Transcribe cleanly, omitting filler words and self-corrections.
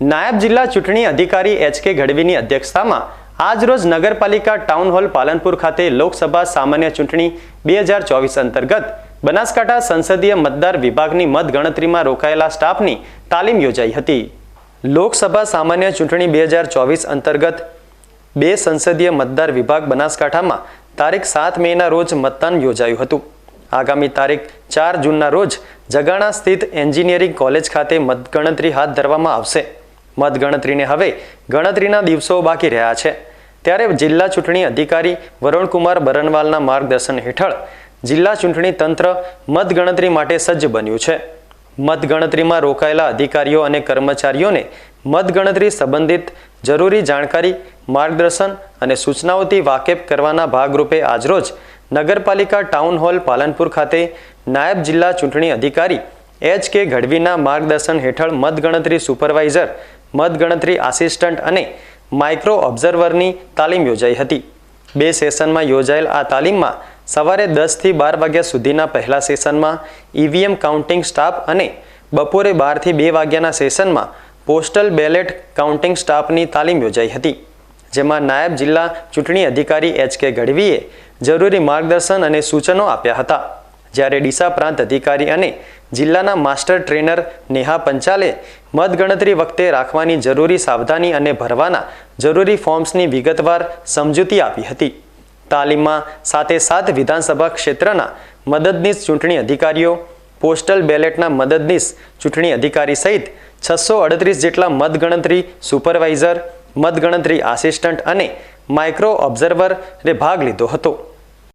નાયબ જિલ્લા ચૂંટણી અધિકારી એચ.કે. ગઢવીની અધ્યક્ષતામાં આજરોજ નગરપાલિકા ટાઉન હોલ પાલનપુર ખાતે લોકસભા સામાન્ય ચૂંટણી 2024 અંતર્ગત બનાસકાંઠા સંસદીય મતદાર વિભાગની મતગણતરીમાં રોકાયેલા સ્ટાફની તાલીમ યોજાઈ હતી. લોકસભા સામાન્ય ચૂંટણી 2024 અંતર્ગત 2 સંસદીય મતદાર વિભાગ બનાસકાંઠામાં તારીખ 7 મેના રોજ મતદાન યોજાયું હતું. આગામી તારીખ 4 જૂનના રોજ જગાણા સ્થિત એન્જિનિયરિંગ કોલેજ ખાતે મતગણતરી હાથ ધરવામાં આવશે. મતગણતરીને હવે ગણતરીના દિવસો બાકી રહ્યા છે, ત્યારે જિલ્લા ચૂંટણી અધિકારી વરુણકુમાર બરનવાલના માર્ગદર્શન હેઠળ જિલ્લા ચૂંટણી તંત્ર મતગણતરી માટે સજ્જ બન્યું છે. મતગણતરીમાં રોકાયેલા અધિકારીઓ અને કર્મચારીઓને મતગણતરી સંબંધિત જરૂરી જાણકારી, માર્ગદર્શન અને સૂચનાઓથી વાકેફ કરવાના ભાગરૂપે આજરોજ નગરપાલિકા ટાઉન હોલ પાલનપુર ખાતે નાયબ જિલ્લા ચૂંટણી અધિકારી એચ.કે. ગઢવીના માર્ગદર્શન હેઠળ મતગણતરી સુપરવાઇઝર, મતગણતરી આસિસ્ટન્ટ અને માઇક્રો ઓબ્ઝર્વરની તાલીમ યોજાઈ હતી. 2 સેશનમાં યોજાયેલ આ તાલીમમાં સવારે 10 થી 12 વાગ્યા સુધીના પહેલા સેશનમાં ઈવીએમ કાઉન્ટિંગ સ્ટાફ અને બપોરે 12 થી 2 વાગ્યાના સેશનમાં પોસ્ટલ બેલેટ કાઉન્ટિંગ સ્ટાફની તાલીમ યોજાઈ હતી, જેમાં નાયબ જિલ્લા ચૂંટણી અધિકારી એચ.કે. ગઢવીએ જરૂરી માર્ગદર્શન અને સૂચનો આપ્યા હતા, જ્યારે ડીસા પ્રાંત અધિકારી અને જિલ્લાના માસ્ટર ટ્રેનર નેહા પંચાલે મતગણતરી વખતે રાખવાની જરૂરી સાવધાની અને ભરવાના જરૂરી ફોર્મ્સની વિગતવાર સમજૂતી આપી હતી. તાલીમમાં સાથે વિધાનસભા ક્ષેત્રના મદદનીશ ચૂંટણી અધિકારીઓ, પોસ્ટલ બેલેટના મદદનીશ ચૂંટણી અધિકારી સહિત 638 જેટલા મતગણતરી સુપરવાઇઝર, મતગણતરી આસિસ્ટન્ટ અને માઇક્રો ઓબ્ઝર્વરે ભાગ લીધો હતો.